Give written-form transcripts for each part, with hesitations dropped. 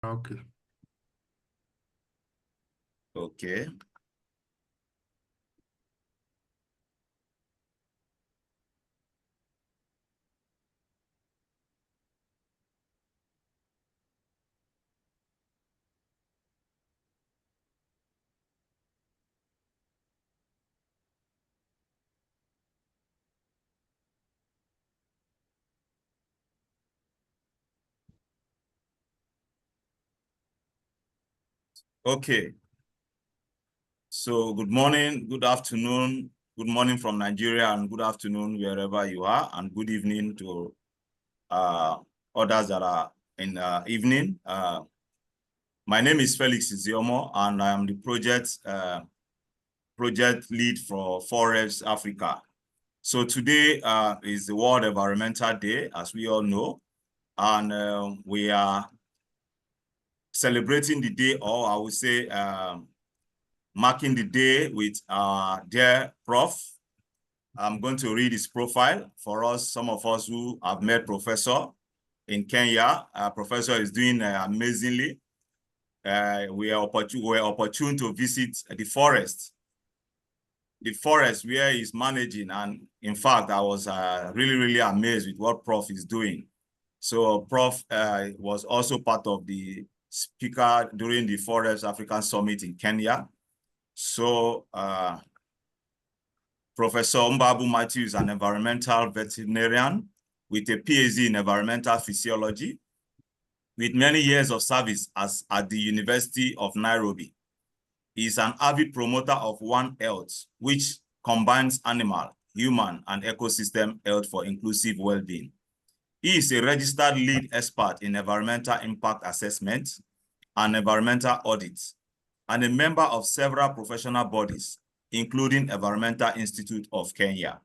Okay. Okay. Okay. So good morning, good afternoon, good morning from Nigeria, and good afternoon wherever you are, and good evening to others that are in evening. My name is Felix Iziomo, and I am the project lead for Forests Africa. So today is the World Environmental Day, as we all know, and we are celebrating the day, or I would say marking the day with our dear Prof. I'm going to read his profile for us, some of us who have met Professor in Kenya. Professor is doing amazingly. We are opportune to visit the forest where he's managing. And in fact, I was really amazed with what Prof is doing. So Prof was also part of the speaker during the Forest African Summit in Kenya. So Professor Mbabu Matthew is an environmental veterinarian with a PhD in environmental physiology, with many years of service at the University of Nairobi. He is an avid promoter of One Health, which combines animal, human, and ecosystem health for inclusive well-being. He is a registered lead expert in environmental impact assessment and environmental audits, and a member of several professional bodies, including Environmental Institute of Kenya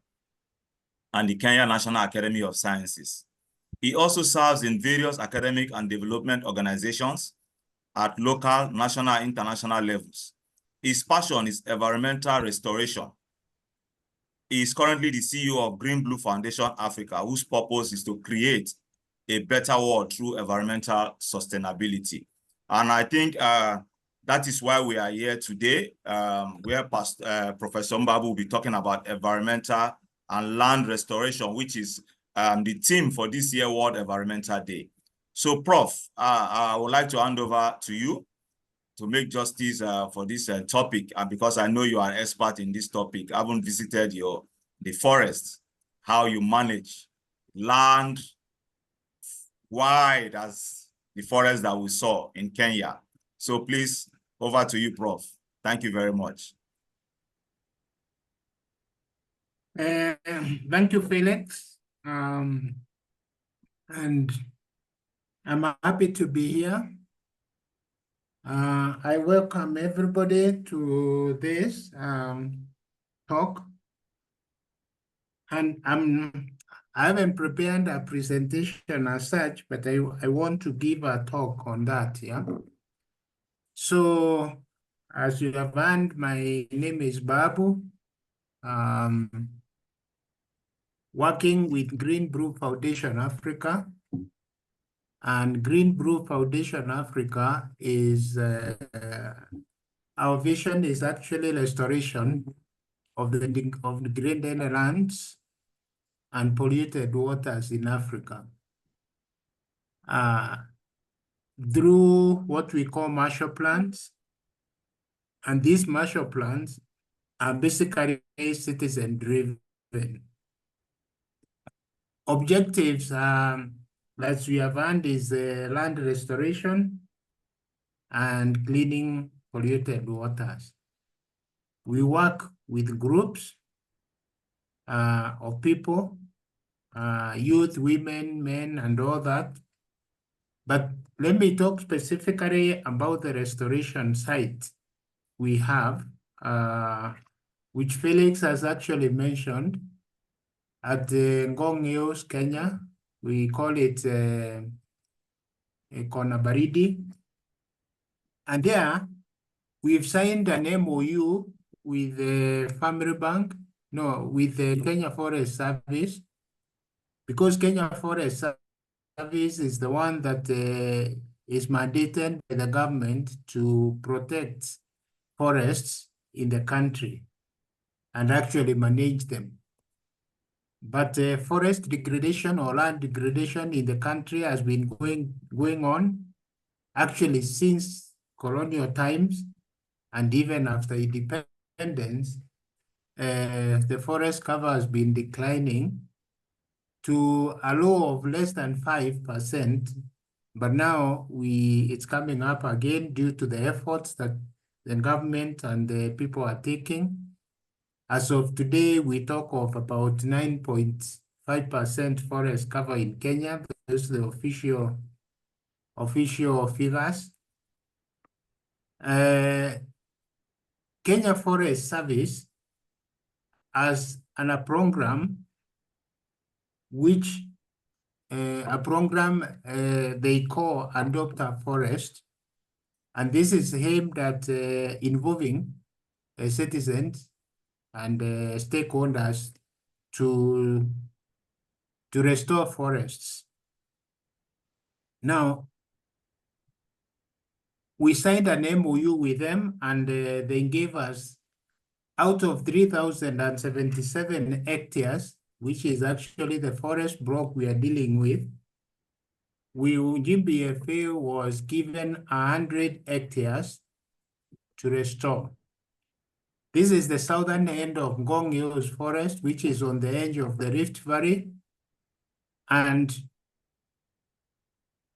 and the Kenya National Academy of Sciences. He also serves in various academic and development organizations at local, national, and international levels. His passion is environmental restoration. He is currently the CEO of Green Blue Foundation Africa, whose purpose is to create a better world through environmental sustainability. And I think that is why we are here today, where Professor Mbabu will be talking about environmental and land restoration, which is the theme for this year World Environmental Day. So, Prof, I would like to hand over to you to make justice for this topic, and because I know you are an expert in this topic. I haven't visited the forest, how you manage land wide as the forest that we saw in Kenya. So please, over to you, Prof. Thank you very much. Thank you, Felix. And I'm happy to be here. I welcome everybody to this talk. And I haven't prepared a presentation as such, but I want to give a talk on that, yeah? So, as you have learned, my name is Babu. Working with Green Blue Foundation Africa. And Green Blue Foundation Africa is, our vision is actually restoration of the degraded lands and polluted waters in Africa. Through what we call Marshall Plans. And these Marshall Plans are basically citizen-driven. Objectives, as we have learned, is land restoration and cleaning polluted waters. We work with groups of people, youth, women, men, and all that. But let me talk specifically about the restoration site we have, which Felix has actually mentioned. At Ngong Hills, Kenya, we call it Konabaridi. And there, we've signed an MOU with the with the Kenya Forest Service, because Kenya Forest Service is the one that is mandated by the government to protect forests in the country and actually manage them. But forest degradation or land degradation in the country has been going on actually since colonial times, and even after independence, the forest cover has been declining to a low of less than 5%. But now it's coming up again due to the efforts that the government and the people are taking. As of today, we talk of about 9.5% forest cover in Kenya. Those are the official figures. Kenya Forest Service has a program which they call Adopt a Forest, and this is aimed at involving citizens and stakeholders to restore forests. Now, we signed an MOU with them, and they gave us, out of 3,077 hectares, which is actually the forest block we are dealing with, GBFA was given 100 hectares to restore. This is the southern end of Ngong Hills Forest, which is on the edge of the Rift Valley. And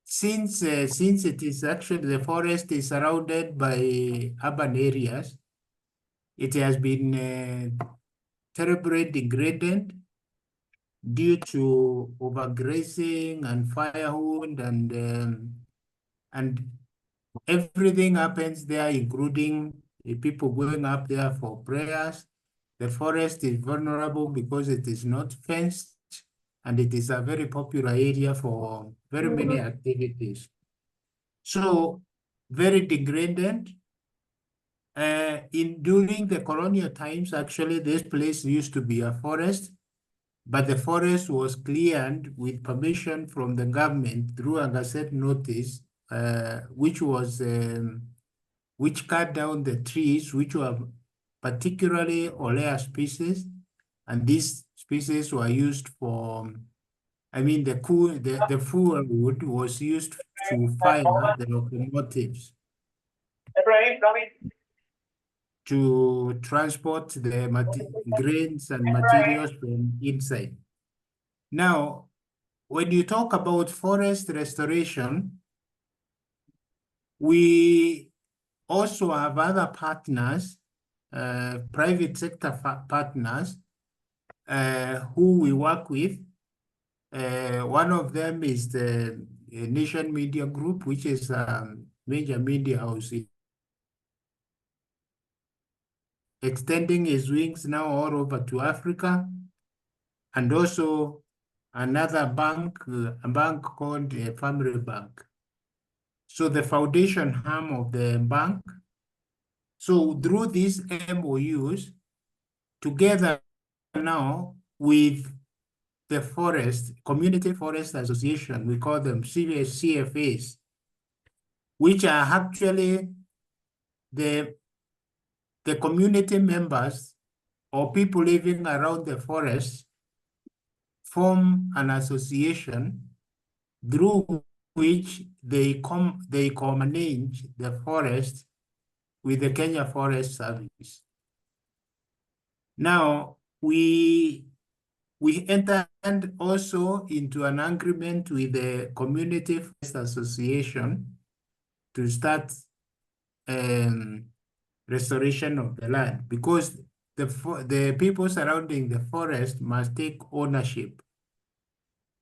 since it is actually, the forest is surrounded by urban areas, it has been terribly degraded due to overgrazing and firewood, and everything happens there, including people going up there for prayers. The forest is vulnerable because it is not fenced, and it is a very popular area for very many activities. So very degraded. During the colonial times, actually, this place used to be a forest, but the forest was cleared with permission from the government through a gazette notice, which cut down the trees, which were particularly olea species, and these species were used for, the fuel wood was used to fire the locomotives, to transport the grains and materials from inside. Now, when you talk about forest restoration, we also have other partners, private sector partners, who we work with. One of them is the Nation Media Group, which is a major media house, extending his wings now all over to Africa, and also another bank, a bank called Family Bank. So the foundation arm of the bank. So through these MOUs, together now with the Community Forest Association, we call them CFAs, which are actually the community members or people living around the forest form an association through which they co-manage the forest with the Kenya Forest Service. Now, we entered also into an agreement with the Community Forest Association to start restoration of the land, because the people surrounding the forest must take ownership.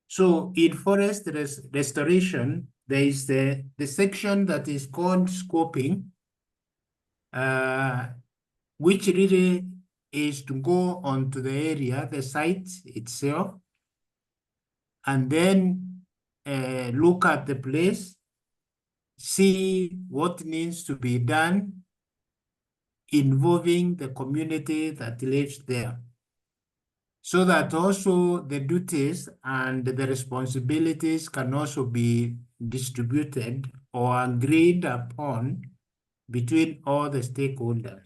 So in forest restoration, there is the section that is called scoping, which really is to go onto the area, the site itself, and then look at the place, see what needs to be done involving the community that lives there, so that also the duties and the responsibilities can also be distributed or agreed upon between all the stakeholders.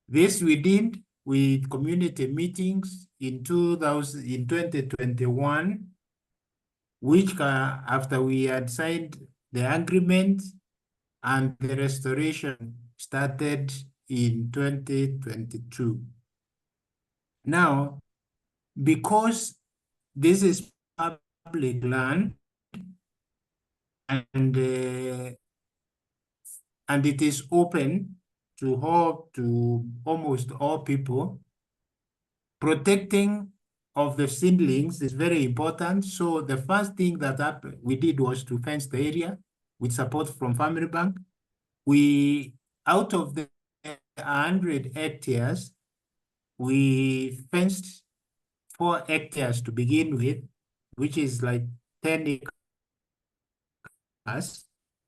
This we did with community meetings in 2021, which after we had signed the agreement and the restoration started in 2022. Now, because this is public land and it is open to almost all people, protecting of the seedlings is very important. So the first thing that we did was to fence the area with support from Family Bank. We, out of the 100 hectares, we fenced 4 hectares to begin with, which is like 10 acres.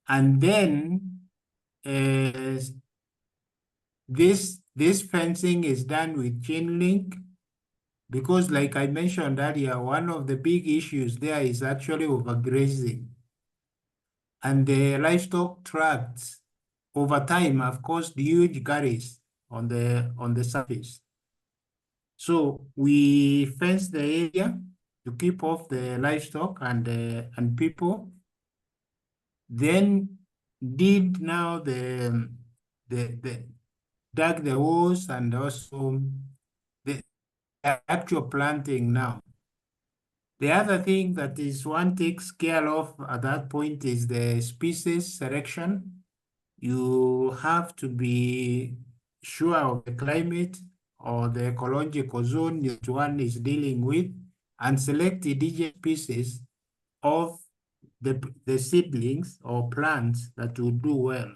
And then this fencing is done with chain link, because like I mentioned earlier, one of the big issues there is actually overgrazing. And the livestock tracts over time have caused huge gullies on the surface. So we fenced the area to keep off the livestock and people. Then did now the dug the holes and also the actual planting now. The other thing that is one takes care of at that point is the species selection. You have to be sure of the climate or the ecological zone that one is dealing with and select indigenous species of the seedlings or plants that will do well.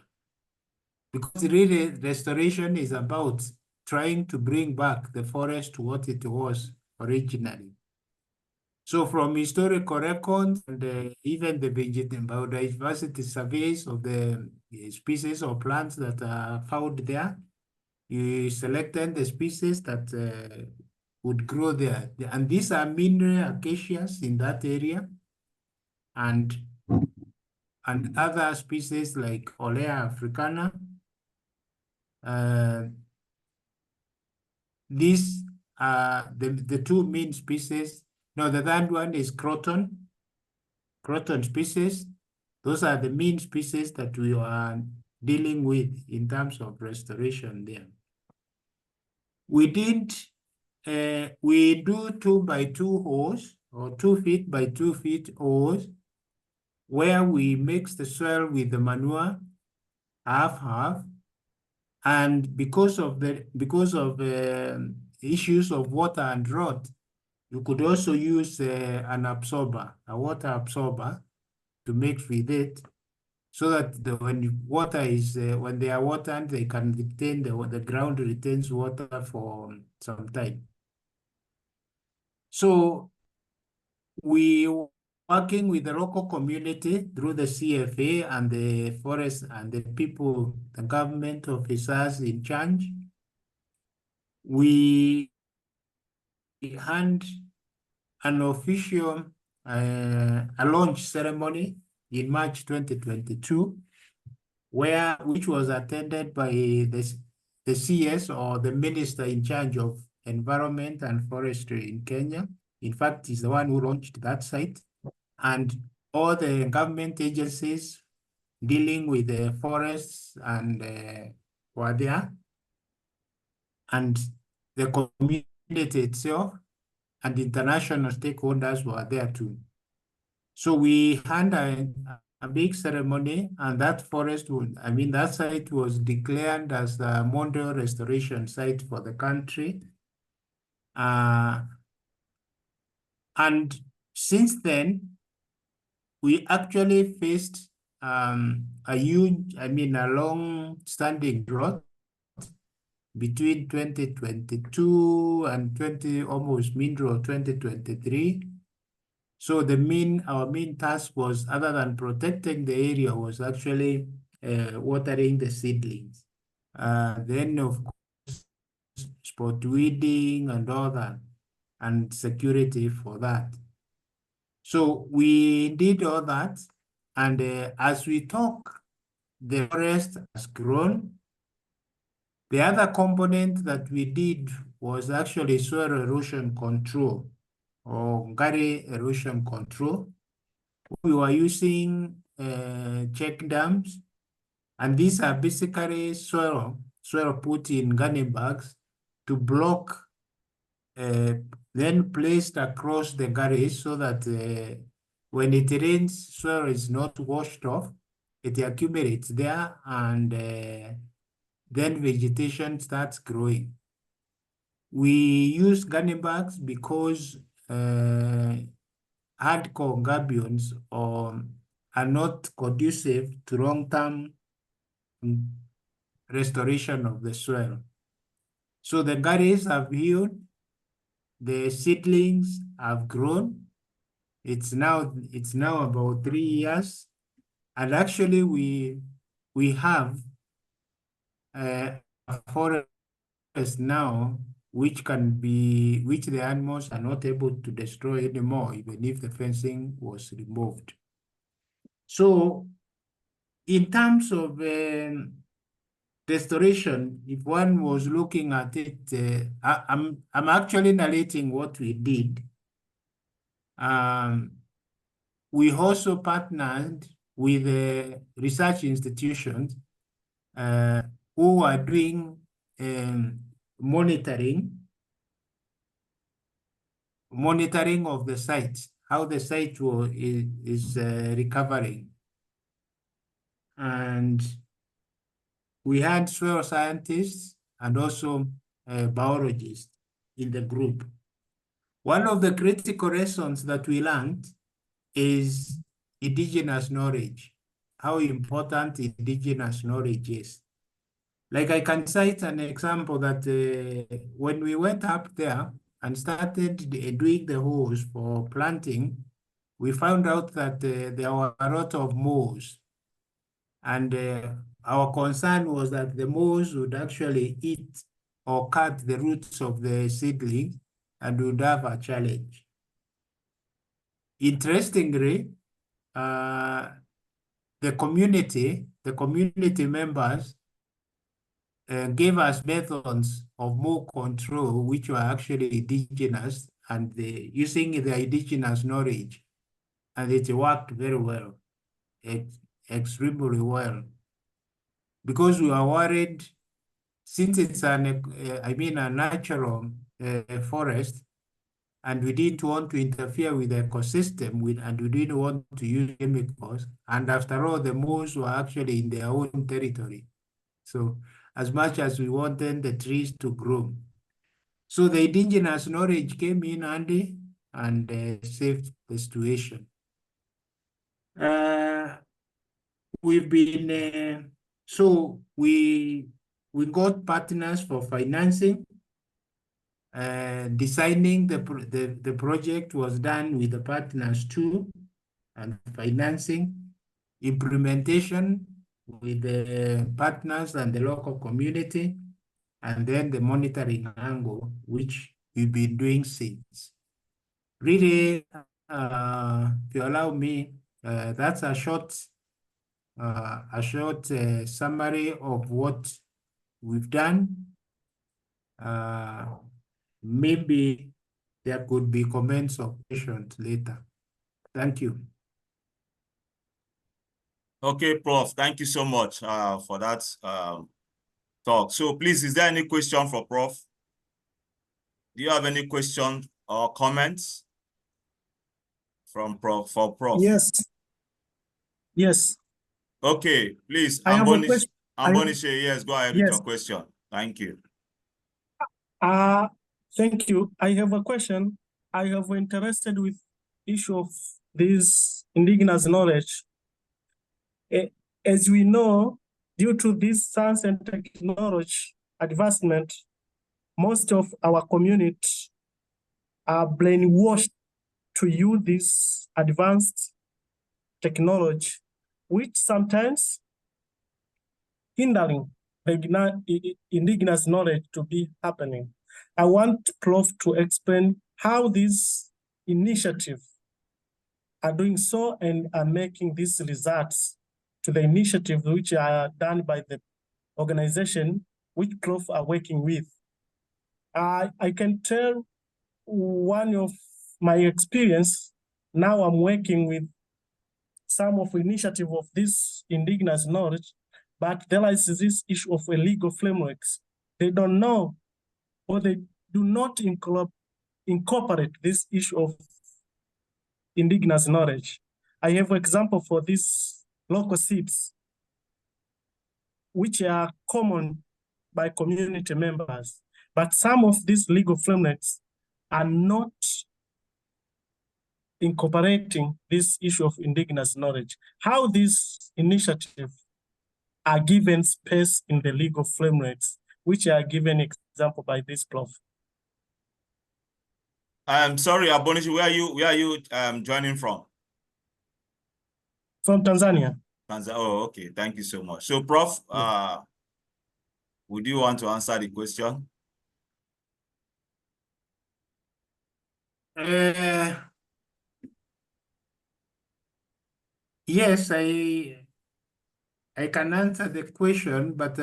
Because really restoration is about trying to bring back the forest to what it was originally. So from historical records and even the biodiversity surveys of the species or plants that are found there, you selected the species that would grow there. And these are mineral acacias in that area and other species like Olea africana. These are the two main species. No, the third one is croton species. Those are the main species that we are dealing with in terms of restoration there. We do 2x2 holes or 2 feet by 2 feet holes where we mix the soil with the manure half. And because of issues of water and drought, you could also use an absorber, a water absorber, to mix with it, so that when they are watered, they can retain the ground retains water for some time. So we working with the local community through the CFA and the forest and the people, the government officers in charge. We had an official a launch ceremony in March 2022, which was attended by the CS or the minister in charge of environment and forestry in Kenya. In fact, he's the one who launched that site. And all the government agencies dealing with the forests and were there. And the community itself and international stakeholders were there too. So we had a big ceremony, and that that site was declared as a model restoration site for the country. And since then, we actually faced a long-standing drought between 2022 and almost middle of 2023. So our main task was, other than protecting the area, was actually watering the seedlings. Then of course, spot weeding and all that, and security for that. So we did all that, And as we talk, the forest has grown. The other component that we did was actually soil erosion control or gully erosion control. We were using check dams, and these are basically soil put in gunny bags to block, then placed across the gullies so that when it rains, soil is not washed off, it accumulates there, and then vegetation starts growing. We use gunny bags because hardcore gabions are not conducive to long-term restoration of the soil. So the gullies have healed, the seedlings have grown. It's now about 3 years, and actually we have a forest now which the animals are not able to destroy anymore, even if the fencing was removed. So in terms of restoration, if one was looking at it, I'm actually narrating what we did. We also partnered with research institutions who are doing monitoring of the site, how the site is recovering. And we had soil scientists and also biologists in the group. One of the critical lessons that we learned is indigenous knowledge, how important indigenous knowledge is. Like I can cite an example that when we went up there and started doing the holes for planting, we found out that there were a lot of moles. And our concern was that the moles would actually eat or cut the roots of the seedling and would have a challenge. Interestingly, the community members gave us methods of mole control, which were actually indigenous, and using the indigenous knowledge, and it worked very well, extremely well. Because we are worried, since it's a natural forest, and we didn't want to interfere with the ecosystem, and we didn't want to use chemicals. And after all, the moles were actually in their own territory. So as much as we wanted the trees to grow. So the indigenous knowledge came in handy and saved the situation. We've been, so we got partners for financing. Designing the project was done with the partners too, and financing, implementation with the partners and the local community, and then the monitoring angle, which we've been doing since. Really, if you allow me, that's a short summary of what we've done. Maybe there could be comments or questions later. Thank you. Okay, Prof. Thank you so much for that talk. So please, is there any question for Prof? Do you have any questions or comments from Prof? Yes. Yes. Okay, please, I have a question. Ambonishe, yes, go ahead with your question. Thank you. Thank you. I have a question. I have interested with issue of this indigenous knowledge. As we know, due to this science and technology advancement, most of our community are brainwashed to use this advanced technology, which sometimes hindering indigenous knowledge to be happening. I want Prof to explain how this initiative are doing so and are making these results to the initiatives which are done by the organization which CLOF are working with. I can tell one of my experience. Now I'm working with some of initiative of this indigenous knowledge, but there is this issue of a legal frameworks. They don't know, or they do not incorporate this issue of indigenous knowledge. I have an example for these local seeds, which are common by community members, but some of these legal frameworks are not incorporating this issue of indigenous knowledge. How these initiatives are given space in the legal frameworks, which are given example by this prof. I'm sorry, Abonishi, where are you joining from? From Tanzania. Oh, okay. Thank you so much. So, Prof, Yeah. would you want to answer the question? Yes, I can answer the question, but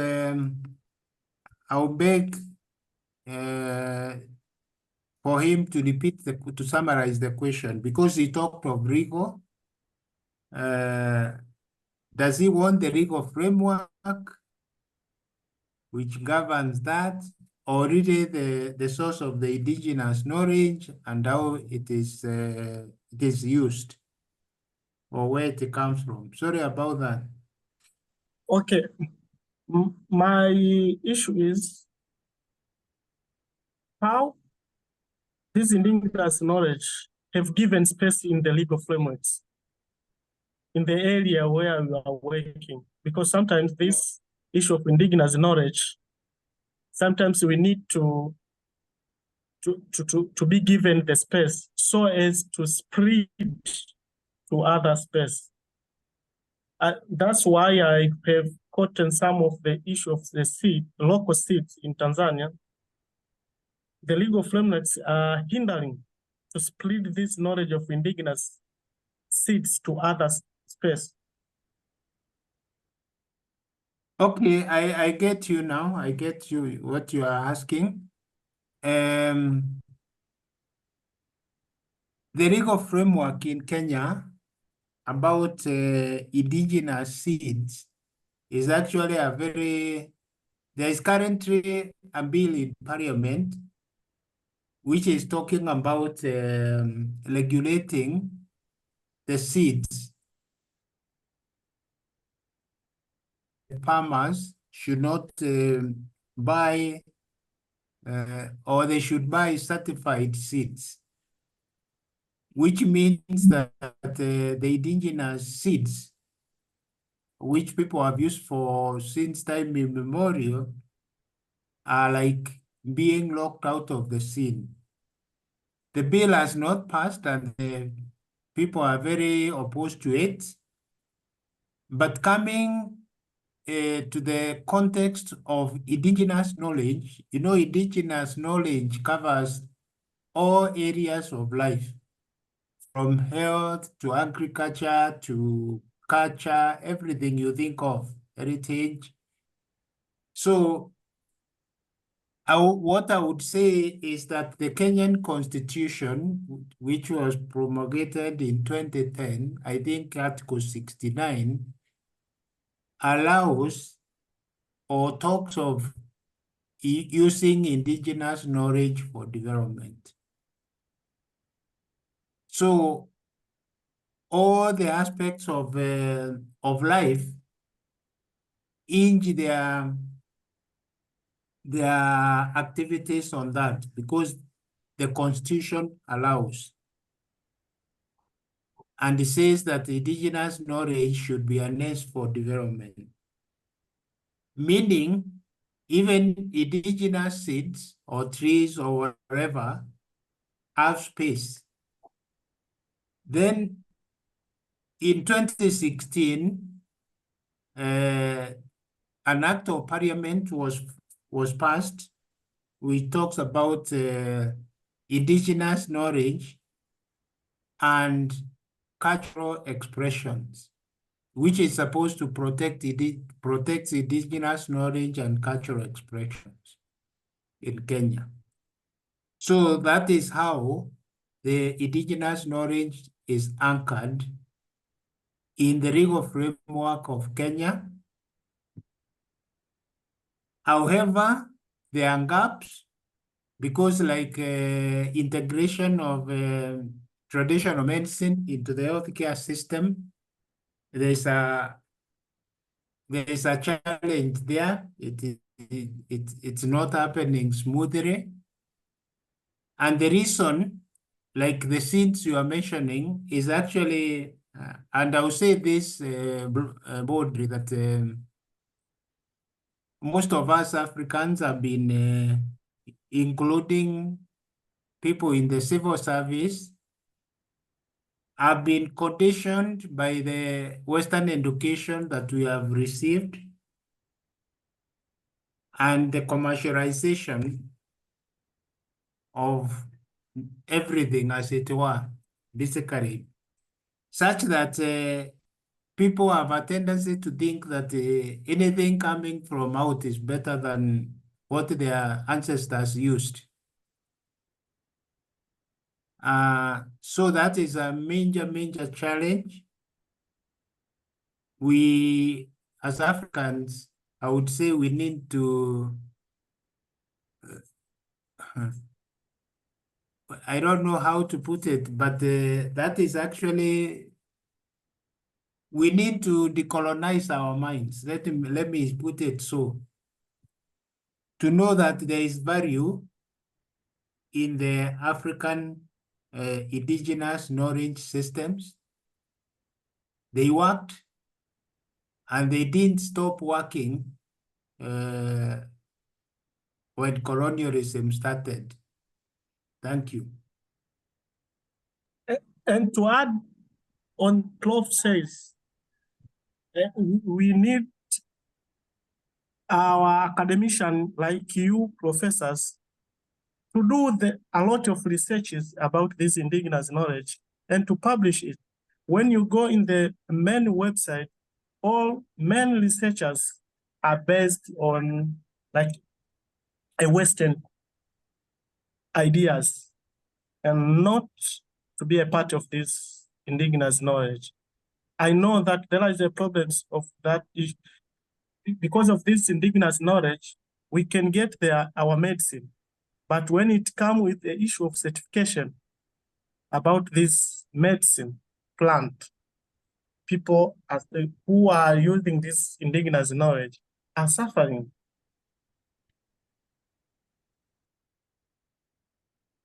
I'll beg for him to repeat to summarize the question, because he talked of legal. Does he want the legal framework which governs that, or really the source of the indigenous knowledge and how it is used, or where it comes from? Sorry about that. Okay. My issue is how these indigenous knowledge have given space in the legal frameworks in the area where we are working, because sometimes this issue of indigenous knowledge, sometimes we need to be given the space so as to spread to other space. That's why I have gotten some of the issue of the local seeds in Tanzania. The legal frameworks are hindering to spread this knowledge of indigenous seeds to other space. Okay, I get you now. I get you what you are asking. The legal framework in Kenya about indigenous seeds is actually there is currently a bill in Parliament which is talking about regulating the seeds. Farmers should not buy or they should buy certified seeds, which means that the indigenous seeds, which people have used for since time immemorial, are like being locked out of the scene. The bill has not passed and people are very opposed to it. But coming to the context of indigenous knowledge, indigenous knowledge covers all areas of life, from health to agriculture to culture, everything you think of, heritage. So what I would say is that the Kenyan Constitution, which was promulgated in 2010, I think Article 69, allows or talks of using indigenous knowledge for development. So all the aspects of life hinge their activities on that, because the Constitution allows. And it says that indigenous knowledge should be harnessed for development. Meaning, even indigenous seeds or trees or whatever have space. Then in 2016, an act of parliament was passed, which talks about indigenous knowledge and cultural expressions, which is supposed to protect indigenous knowledge and cultural expressions in Kenya. So that is how the indigenous knowledge is anchored in the legal framework of Kenya. However, there are gaps because like integration of traditional medicine into the healthcare system, there's a challenge there. It's not happening smoothly. And the reason, like the scenes you are mentioning, is actually, and I'll say this boldly, that most of us Africans have been, including people in the civil service, have been conditioned by the Western education that we have received and the commercialization of everything, as it were, basically, such that people have a tendency to think that anything coming from out is better than what their ancestors used. So that is a major challenge. We, as Africans, I would say we need to, I don't know how to put it, but that is actually, we need to decolonize our minds. Let me put it so. To know that there is value in the African indigenous knowledge systems. They worked and they didn't stop working when colonialism started. Thank you. And to add on Clough says, we need our academicians like you, professors, to do a lot of researches about this indigenous knowledge and to publish it. When you go in the main website, all main researchers are based on like a Western ideas and not to be a part of this indigenous knowledge. I know that there is a problem of that issue. Because of this indigenous knowledge, we can get our medicine. But when it comes with the issue of certification about this medicine plant, people who are using this indigenous knowledge are suffering.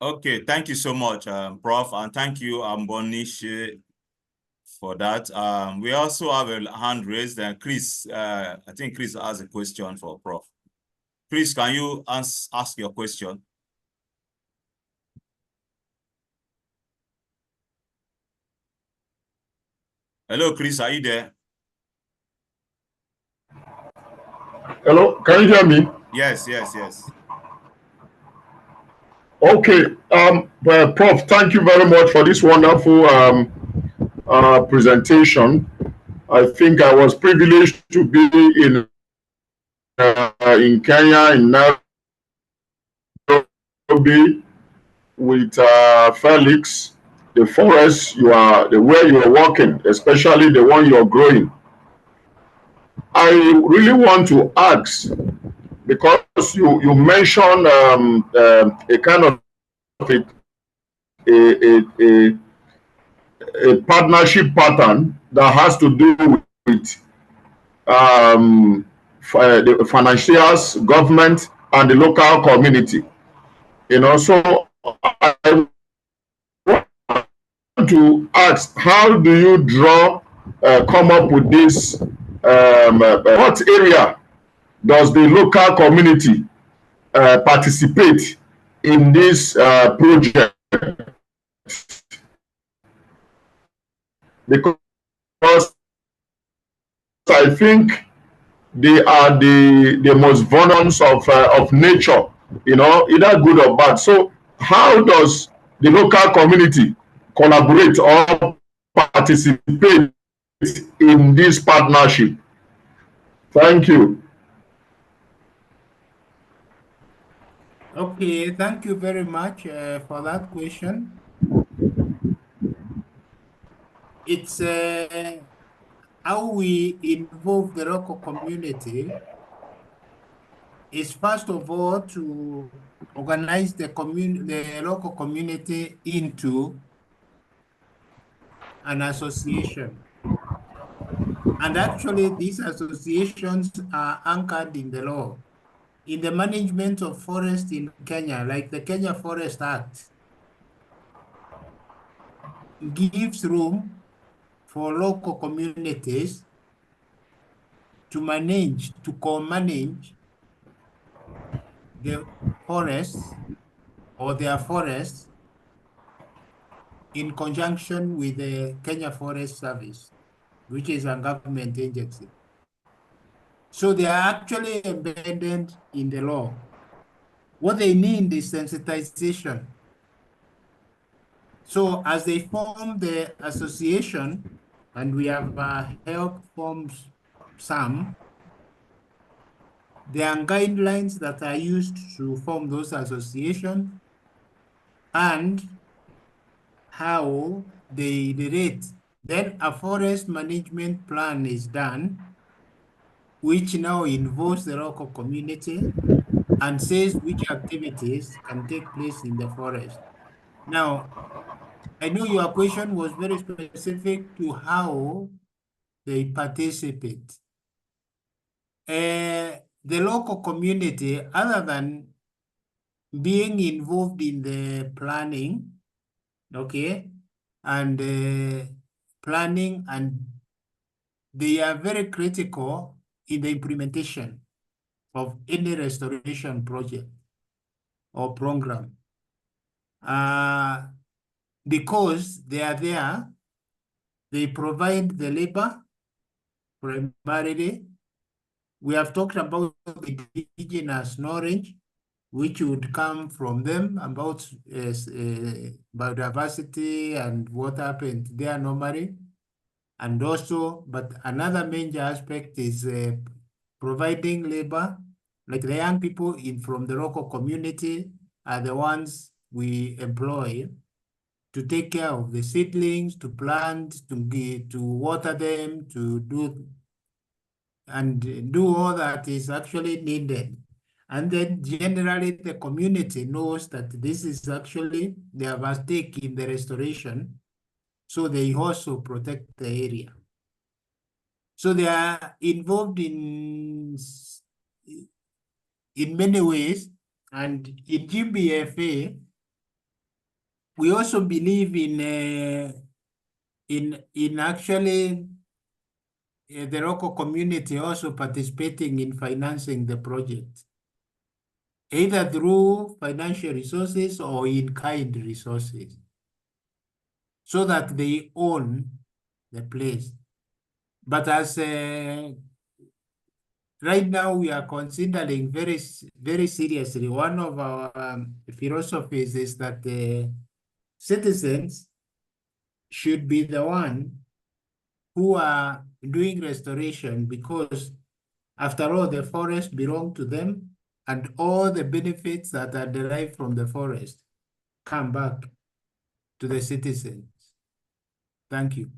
Okay, thank you so much, Prof. And thank you, Mbonish, for that. We also have a hand raised. Chris, I think Chris has a question for Prof. Chris, can you ask your question? Hello, Chris, are you there? Hello, can you hear me? Yes. Okay, Prof, thank you very much for this wonderful presentation. I think I was privileged to be in Kenya, in Nairobi, with Felix. The forest where you are working, especially the one you're growing. I really want to ask, because you mentioned a kind of a partnership pattern that has to do with the financiers, government, and the local community. So I want to ask, how do you come up with this? What area does the local community participate in this project? Because I think they are the most vulnerable of nature, either good or bad. So how does the local community collaborate or participate in this partnership? Thank you. Okay, thank you very much for that question. It's how we involve the local community is first of all to organize the local community into an association. And actually, these associations are anchored in the law. In the management of forest in Kenya, like the Kenya Forest Act, gives room for local communities to co-manage the forests or their forests in conjunction with the Kenya Forest Service, which is a government agency. So they are actually embedded in the law. What they need is sensitization. So as they form the association, and we have helped form some, there are guidelines that are used to form those associations and how they relate. Then a forest management plan is done, which now involves the local community and says which activities can take place in the forest. Now, I know your question was very specific to how they participate. The local community, other than being involved in the planning, okay, and planning, and they are very critical in the implementation of any restoration project or program. Because they are there, they provide the labor primarily. We have talked about the indigenous knowledge, which would come from them about biodiversity and what happened there normally. And also, but another major aspect is providing labor, like the young people from the local community are the ones we employ to take care of the seedlings, to plant, to water them, to do all that is actually needed. And then generally the community knows that this is actually, they have a stake in the restoration, so they also protect the area. So they are involved in many ways. And in GBFA, we also believe in actually the local community also participating in financing the project, either through financial resources or in-kind resources, so that they own the place. But as right now we are considering very, very seriously, one of our philosophies is that the citizens should be the one who are doing restoration, because after all, the forest belongs to them, and all the benefits that are derived from the forest come back to the citizens. Thank you.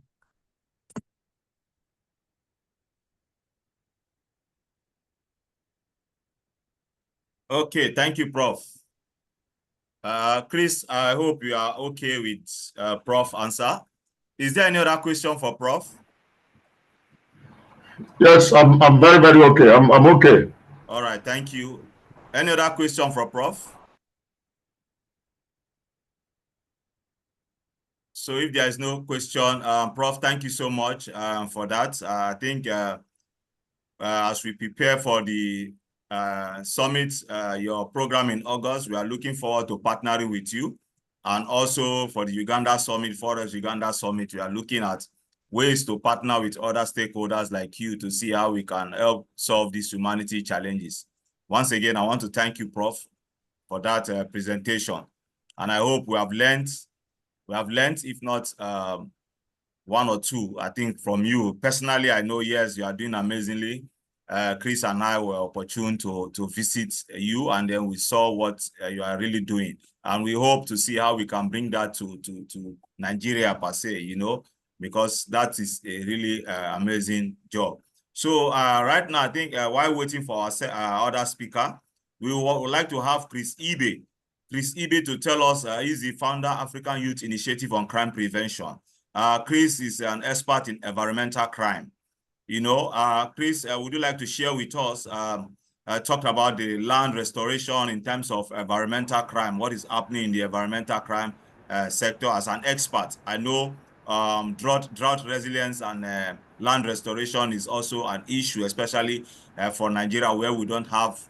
Okay, thank you, Prof. Chris, I hope you are okay with Prof answer. Is there any other question for Prof? Yes, I'm very, very okay. I'm okay. All right, thank you. Any other question for Prof? So if there is no question, Prof, thank you so much for that. I think as we prepare for the summit, your program in August, we are looking forward to partnering with you. And also for the Uganda Summit, Forest Uganda Summit, we are looking at ways to partner with other stakeholders like you to see how we can help solve these humanity challenges. Once again, I want to thank you, Prof, for that presentation. And I hope we have learned, if not one or two, I think, from you. Personally, I know, yes, you are doing amazingly. Chris and I were opportune to visit you, and then we saw what you are really doing. And we hope to see how we can bring that to Nigeria per se, you know, because that is a really amazing job. So right now, I think while waiting for our other speaker, we would like to have Chris Ibe. Chris Ibe to tell us, he's the founder African Youth Initiative on Crime Prevention. Chris is an expert in environmental crime. You know, Chris, would you like to share with us, talk about the land restoration in terms of environmental crime, what is happening in the environmental crime sector as an expert? I know drought resilience and land restoration is also an issue, especially for Nigeria, where we don't have,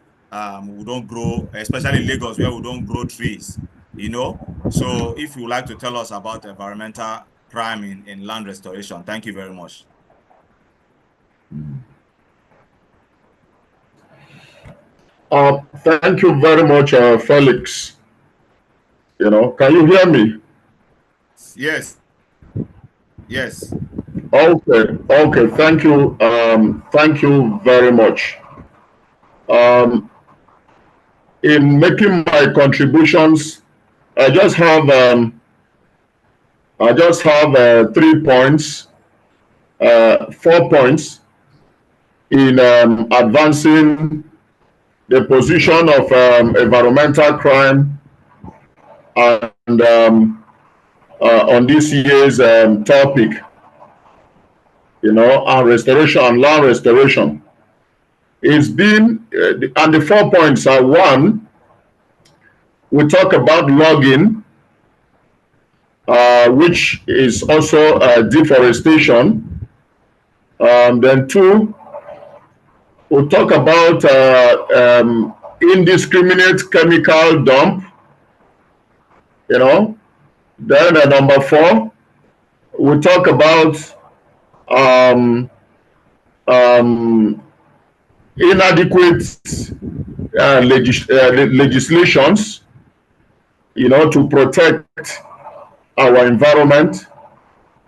we don't grow, especially Lagos, where we don't grow trees, you know? So if you would like to tell us about environmental crime in land restoration, thank you very much. Thank you very much, Felix. You know, can you hear me? Yes. Yes. Okay. Okay. Thank you. Thank you very much. In making my contributions, I just have 3 points, 4 points in advancing the position of environmental crime and on this year's topic, you know, and restoration and land restoration. It's been, and the 4 points are: one, we talk about logging, which is also deforestation. Then two, we'll talk about indiscriminate chemical dump, you know. Then number 4, we'll talk about inadequate legislations, you know, to protect our environment.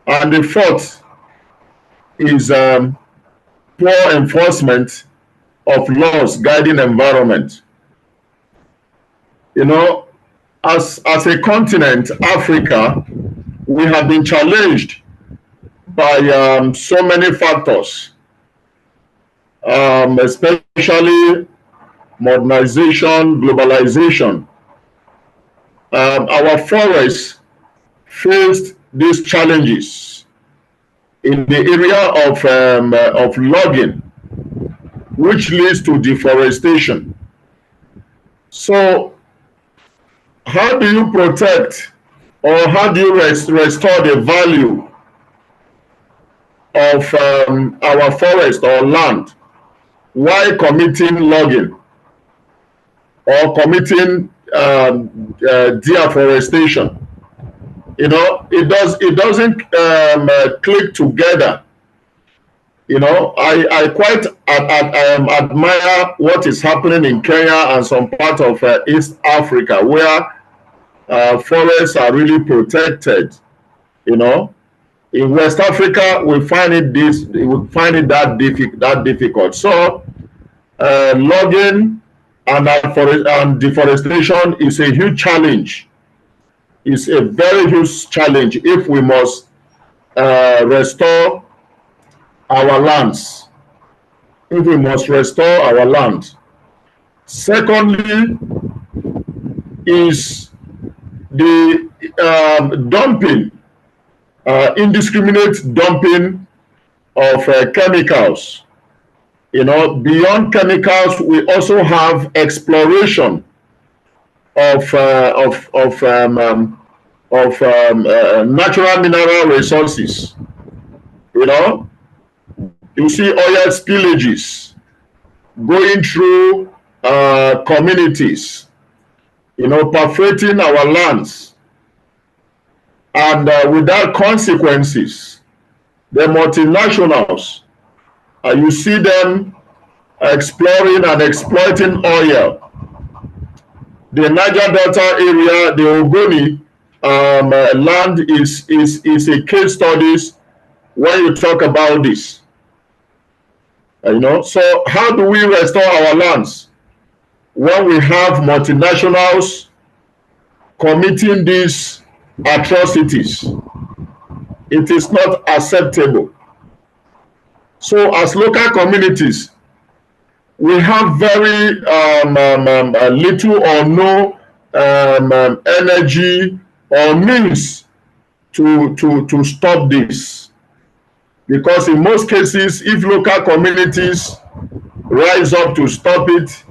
And the 4th is poor enforcement of laws guiding environment. You know, as a continent, Africa, we have been challenged by so many factors, especially modernization, globalization. Our forests faced these challenges in the area of logging, which leads to deforestation. So how do you protect, or how do you restore the value of our forest or land while committing logging or committing deforestation? You know, it doesn't click together. You know, I quite admire what is happening in Kenya and some part of East Africa, where forests are really protected. You know, in West Africa, we find it that difficult. So logging and deforestation is a huge challenge. It's a very huge challenge if we must restore our lands. If we must restore our land. Secondly, is the dumping, indiscriminate dumping of chemicals. You know, beyond chemicals, we also have exploration of natural mineral resources. You know, you see oil spillages going through communities, you know, perforating our lands, and without consequences. The multinationals, you see them exploring and exploiting oil. The Niger Delta area, the Ogoni land is a case study when you talk about this. You know, so how do we restore our lands when we have multinationals committing these atrocities? It is not acceptable. So as local communities, we have very little or no energy or means to stop this. Because in most cases, if local communities rise up to stop it,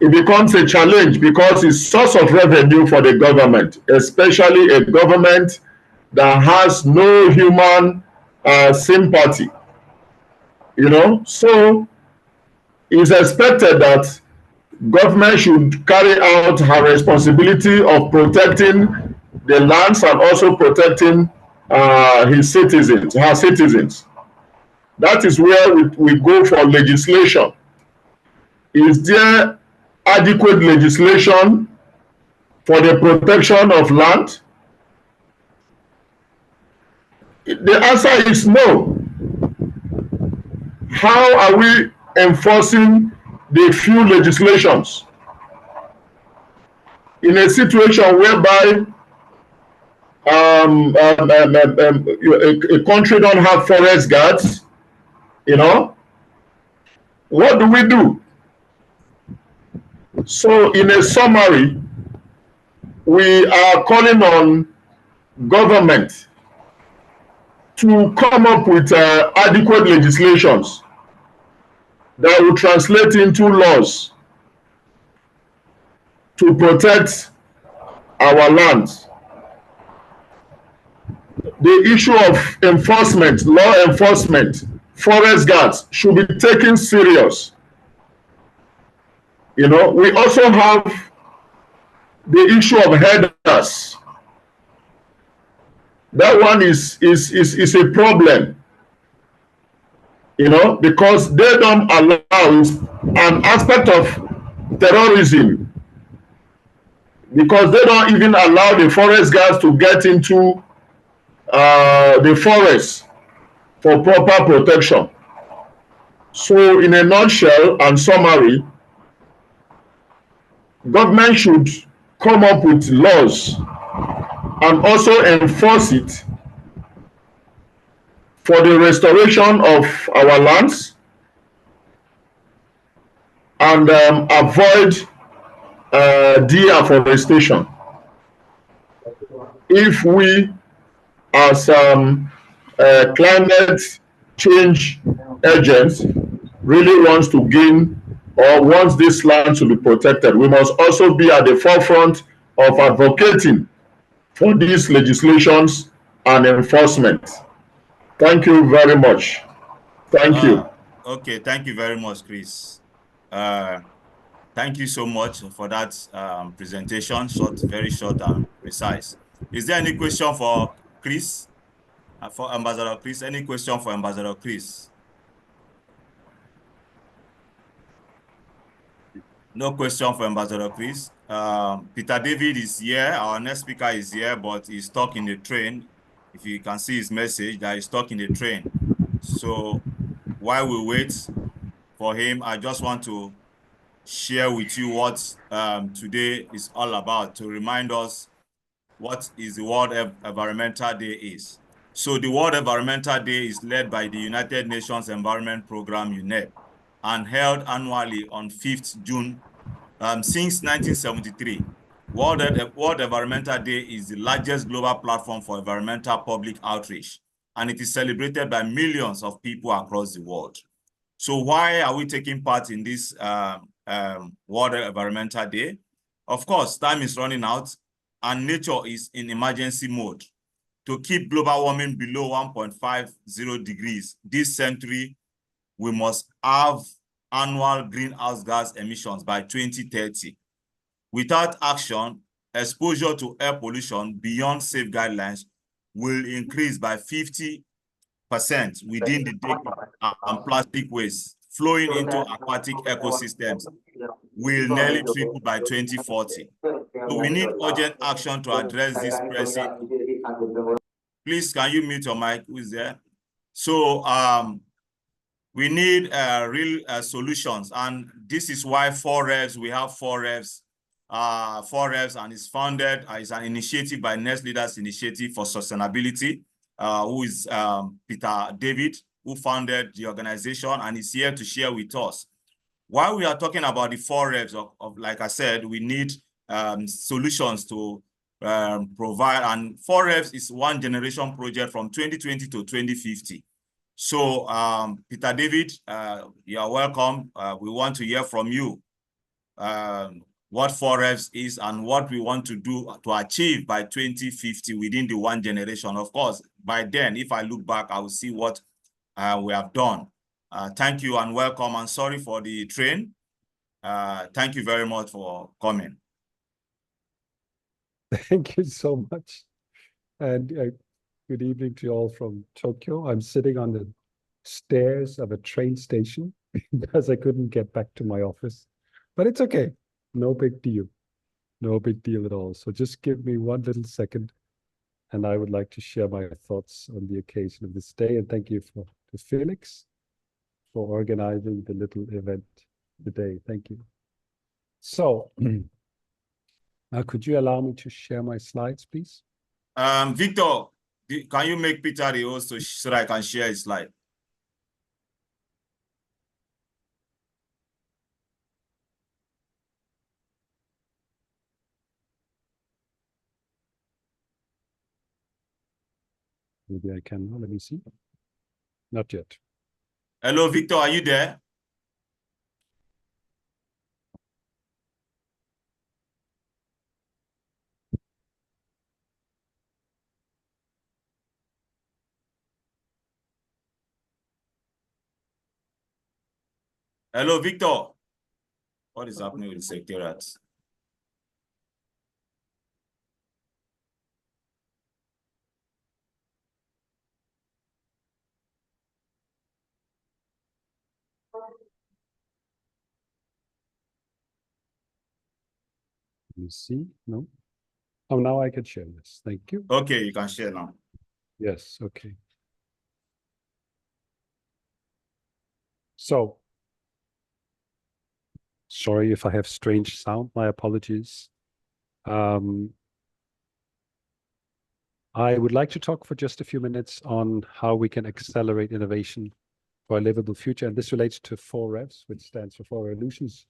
it becomes a challenge because it's source of revenue for the government, especially a government that has no human sympathy. You know, so it's expected that government should carry out her responsibility of protecting the lands and also protecting his citizens, her citizens. That is where we go for legislation. Is there adequate legislation for the protection of land? The answer is no. How are we enforcing the few legislations in a situation whereby a country don't have forest guards? You know, what do we do? So in a summary, we are calling on government to come up with adequate legislations that will translate into laws to protect our lands. The issue of enforcement, law enforcement, forest guards should be taken serious. You know, we also have the issue of herders. That one is a problem, you know, because they don't allow an aspect of terrorism, because they don't even allow the forest guards to get into the forest for proper protection. So in a nutshell and summary, government should come up with laws and also enforce it for the restoration of our lands and avoid deforestation. If we as climate change agents really wants to gain or wants this land to be protected, we must also be at the forefront of advocating for these legislations and enforcement. Thank you very much. Thank you. Okay, thank you very much, Chris. Thank you so much for that presentation, very short and precise. Is there any question for Chris? For Ambassador Chris? Any question for Ambassador Chris? No question for Ambassador Chris. Peter David is here. Our next speaker is here, but he's stuck in the train. If you can see his message, that he's stuck in the train. So while we wait for him, I just want to share with you what today is all about, to remind us what is the World Environmental Day is. So the World Environmental Day is led by the United Nations Environment Program, UNEP, and held annually on 5th June since 1973. World Environmental Day is the largest global platform for environmental public outreach, and it is celebrated by millions of people across the world. So why are we taking part in this World Environmental Day? Of course, time is running out and nature is in emergency mode. To keep global warming below 1.50 degrees this century, we must have annual greenhouse gas emissions by 2030. Without action, exposure to air pollution beyond safe guidelines will increase by 50% within the decade, and plastic waste flowing into aquatic ecosystems will nearly triple by 2040. So we need urgent action to address this pressing. Please, can you mute your mic? Who is there? So we need real solutions, and this is why 4Revs, we have 4Revs. 4Revs, and it's founded as an initiative by Next Leaders Initiative for Sustainability, who is Peter David, who founded the organization and is here to share with us. While we are talking about the 4Revs, like I said, we need solutions to provide, and 4Revs is one generation project from 2020 to 2050. So Peter David, you are welcome. We want to hear from you what 4Revs is and what we want to do to achieve by 2050 within the one generation. Of course, by then, if I look back, I will see what we have done. Thank you and welcome, and sorry for the train. Thank you very much for coming. Thank you so much. And good evening to you all from Tokyo. I'm sitting on the stairs of a train station because I couldn't get back to my office. But it's okay. No big deal. No big deal at all. So just give me one little second, and I would like to share my thoughts on the occasion of this day. And thank you to Felix for organizing the little event today. Thank you. So could you allow me to share my slides, please? Victor, can you make Peter the host so that I can share his slide? Maybe I can. Let me see. Not yet. Hello, Victor, are you there? Hello, Victor. What is happening with the secretariat? Let me see. No. Oh, now I can share this. Thank you. Okay, you can share now. Yes, okay. So, sorry if I have strange sound, my apologies. I would like to talk for just a few minutes on how we can accelerate innovation for a livable future. And this relates to 4Revs, which stands for 4 Revolutions,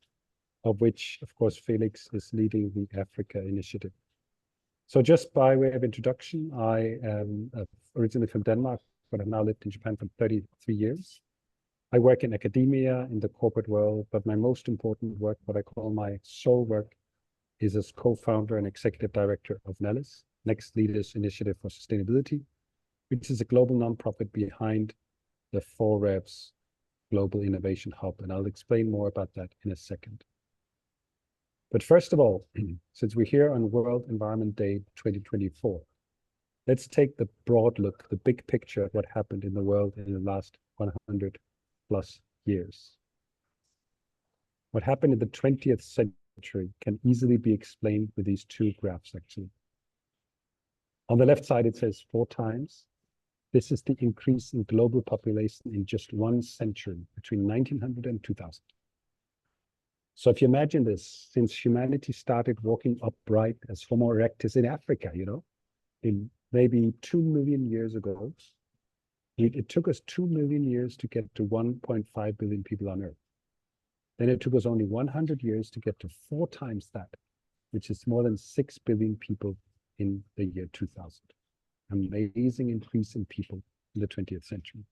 of which, of course, Felix is leading the Africa initiative. So just by way of introduction, I am originally from Denmark, but I've now lived in Japan for 33 years. I work in academia, in the corporate world, but my most important work, what I call my soul work, is as co-founder and executive director of NELIS, Next Leaders Initiative for Sustainability, which is a global nonprofit behind the 4Revs Global Innovation Hub. And I'll explain more about that in a second. But first of all, since we're here on World Environment Day 2024, let's take the broad look, the big picture of what happened in the world in the last 100 plus years. What happened in the 20th century can easily be explained with these two graphs, actually. On the left side, it says 4 times. This is the increase in global population in just 1 century, between 1900 and 2000. So if you imagine this, since humanity started walking upright as Homo erectus in Africa, in maybe 2 million years ago, it took us 2 million years to get to 1.5 billion people on Earth. Then it took us only 100 years to get to 4 times that, which is more than 6 billion people in the year 2000. Amazing increase in people in the 20th century.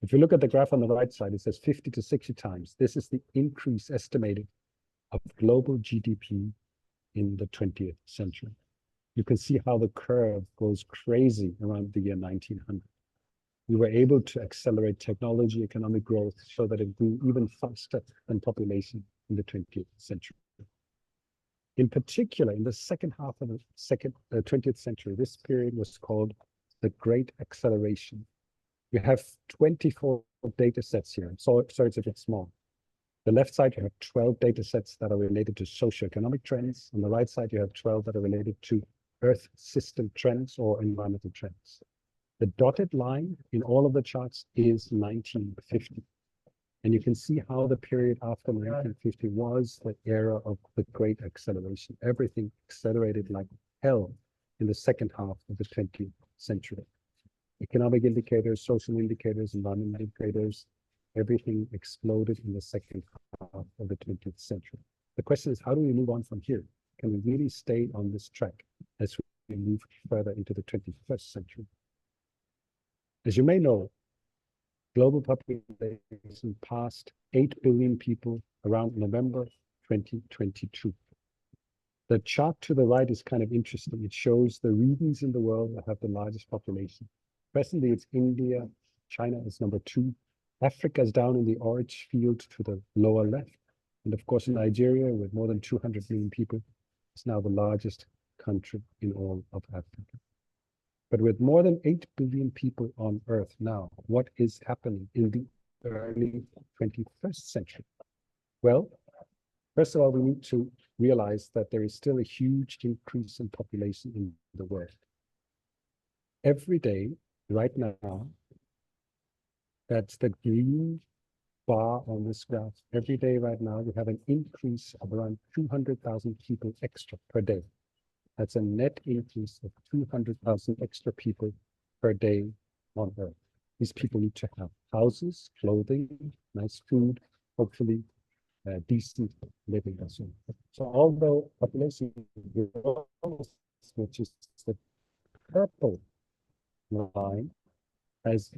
If you look at the graph on the right side, it says 50 to 60 times. This is the increase estimated of global GDP in the 20th century. You can see how the curve goes crazy around the year 1900. We were able to accelerate technology, economic growth, so that it grew even faster than population in the 20th century. In particular, in the second half of the 20th century, this period was called the Great Acceleration. We have 24 data sets here. So it's a bit small. The left side, you have 12 data sets that are related to socioeconomic trends. On the right side, you have 12 that are related to Earth system trends or environmental trends. The dotted line in all of the charts is 1950. And you can see how the period after 1950 was the era of the great acceleration. Everything accelerated like hell in the second half of the 20th century. Economic indicators, social indicators, environmental indicators, everything exploded in the second half of the 20th century. The question is, how do we move on from here? Can we really stay on this track as we move further into the 21st century? As you may know, global population passed 8 billion people around November 2022. The chart to the right is kind of interesting. It shows the regions in the world that have the largest population. Presently, it's India. China is number 2. Africa is down in the orange field to the lower left. And of course, Nigeria, with more than 200 million people, is now the largest country in all of Africa. But with more than 8 billion people on Earth now, what is happening in the early 21st century? Well, first of all, we need to realize that there is still a huge increase in population in the world. Every day, right now, that's the green bar on this graph. Every day right now, we have an increase of around 200,000 people extra per day. That's a net increase of 200,000 extra people per day on Earth. These people need to have houses, clothing, nice food, hopefully decent living and so on. So although population growth, which is the purple line, has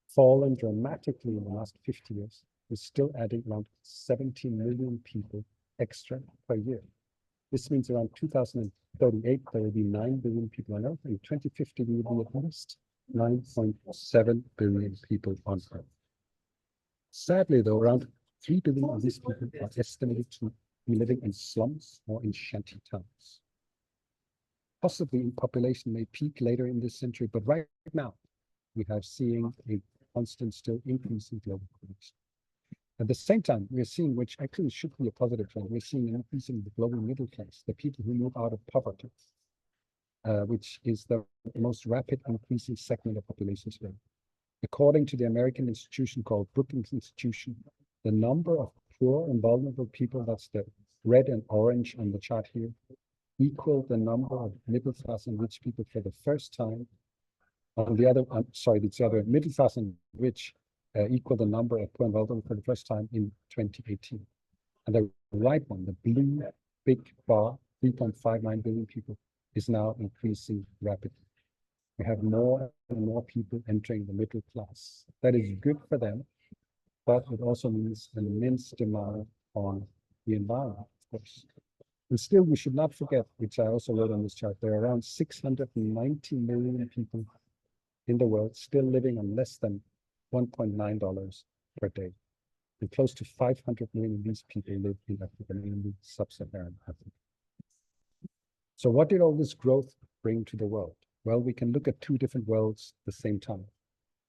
fallen dramatically in the last 50 years, we're still adding around 70 million people extra per year. This means around 2038, there will be 9 billion people on Earth. In 2050, we will be at least 9.7 billion people on Earth. Sadly, though, around 3 billion of these people are estimated to be living in slums or in shanty towns. Possibly population may peak later in this century, but right now, we are seeing a constant still increase in global population. At the same time, we're seeing, which actually should be a positive trend, we're seeing an increase in the global middle class, the people who move out of poverty, which is the most rapid increasing segment of population today. According to the American institution called Brookings Institution, the number of poor and vulnerable people, that's the red and orange on the chart here, equal the number of middle class and rich people for the first time. On the other, it's the other, middle class and rich equal the number of poor and vulnerable for the first time in 2018. And the right one, the blue big bar, 3.59 billion people, is now increasing rapidly. We have more and more people entering the middle class. That is good for them, but it also means an immense demand on the environment, of course. And still, we should not forget, which I also wrote on this chart, there are around 690 million people in the world still living on less than $1.9 per day. And close to 500 million of these people live in Africa, mainly sub-Saharan Africa. So what did all this growth bring to the world? Well, we can look at two different worlds at the same time,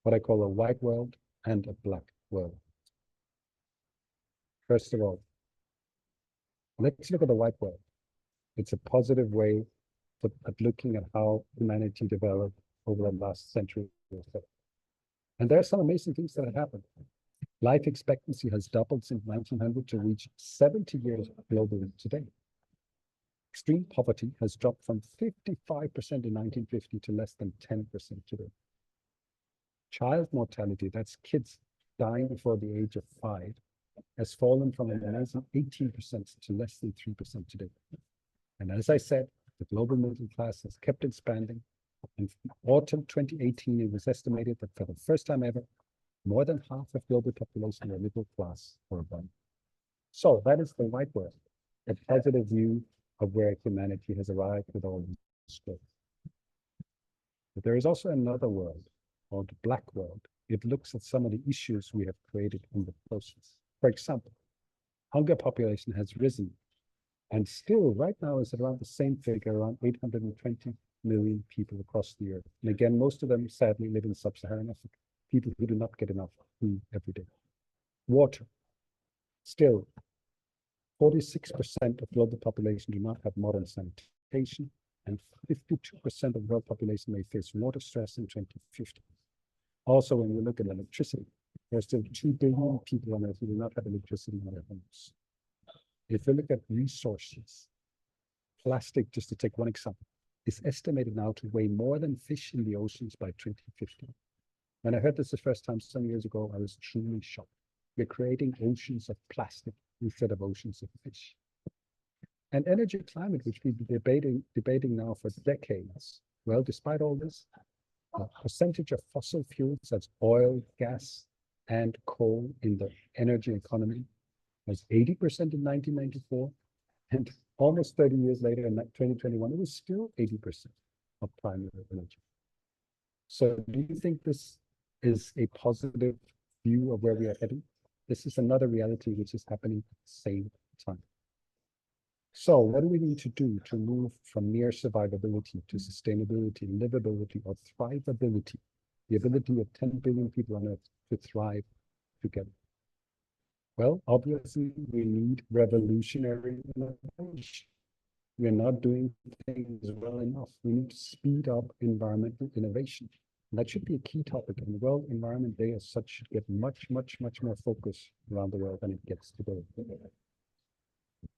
what I call a white world and a black world. First of all, let's look at the white world. It's a positive way at looking at how humanity developed over the last century or so. And there are some amazing things that have happened. Life expectancy has doubled since 1900 to reach 70 years globally today. Extreme poverty has dropped from 55% in 1950 to less than 10% today. Child mortality, that's kids dying before the age of 5, has fallen from an amazing 18% to less than 3% today. And as I said, the global middle class has kept expanding. In autumn 2018, it was estimated that for the first time ever, more than half of global population were middle class or above. So that is the white world, a positive view of where humanity has arrived with all this growth. But there is also another world called the black world. It looks at some of the issues we have created in the process. For example, hunger population has risen and still right now is around the same figure, around 820 million people across the earth. And again, most of them sadly live in sub-Saharan Africa, people who do not get enough food every day. Water, still 46% of global population do not have modern sanitation, and 52% of the world population may face water stress in 2050. Also, when we look at electricity, there are still 2 billion people on Earth who do not have electricity in their homes. If we look at resources, plastic, just to take one example, is estimated now to weigh more than fish in the oceans by 2050. When I heard this the first time some years ago, I was truly shocked. We're creating oceans of plastic instead of oceans of fish. And energy climate, which we've been debating now for decades. Well, despite all this, the percentage of fossil fuels, that's oil, gas, and coal in the energy economy, was 80% in 1994, and almost 30 years later, in 2021, it was still 80% of primary energy. So do you think this is a positive view of where we are heading? This is another reality which is happening at the same time. So what do we need to do to move from mere survivability to sustainability, livability, or thrivability? The ability of 10 billion people on Earth to thrive together. Well, obviously, we need revolutionary innovation. We're not doing things well enough. We need to speed up environmental innovation. And that should be a key topic. And the World Environment Day as such should get much more focus around the world than it gets today.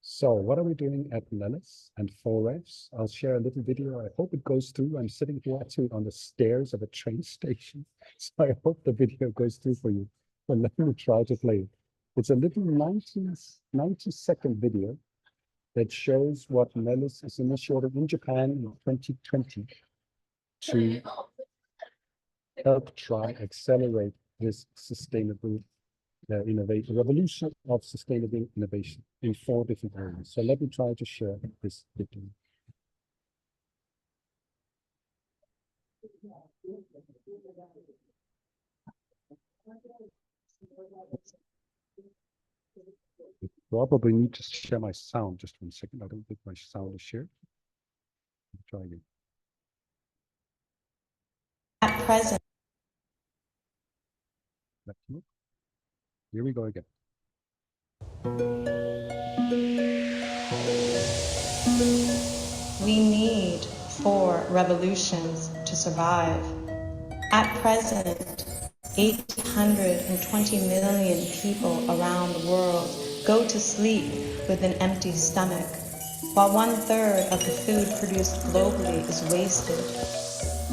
So what are we doing at NELIS and 4Revs? I'll share a little video. I hope it goes through. I'm sitting here actually on the stairs of a train station. So I hope the video goes through for you. But let me try to play it. It's a little 90-second video that shows what NELIS is initiated in Japan in 2020 to help try accelerate this sustainable innovation, revolution of sustainable innovation in 4 different areas. So let me try to share this video. Probably need to share my sound. Just 1 second. I don't think my sound is shared. Try again. At present. Here we go again. We need 4 revolutions to survive. At present, 820 million people around the world go to sleep with an empty stomach, while 1/3 of the food produced globally is wasted.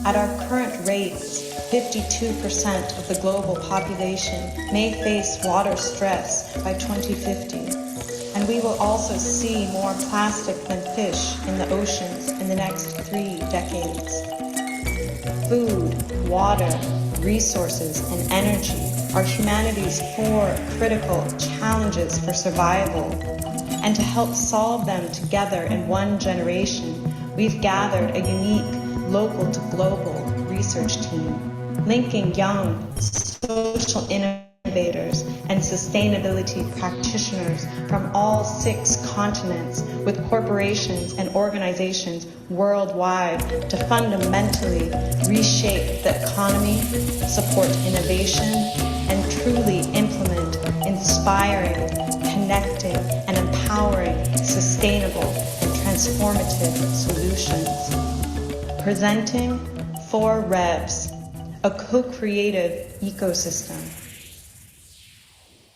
At our current rates, 52% of the global population may face water stress by 2050, and we will also see more plastic than fish in the oceans in the next 3 decades. Food, water, resources, and energy are humanity's 4 critical challenges for survival, and to help solve them together in 1 generation, we've gathered a unique local to global research team, linking young social innovators and sustainability practitioners from all 6 continents with corporations and organizations worldwide to fundamentally reshape the economy, support innovation, and truly implement inspiring, connecting, and empowering sustainable and transformative solutions. Presenting 4Revs, a co-creative ecosystem.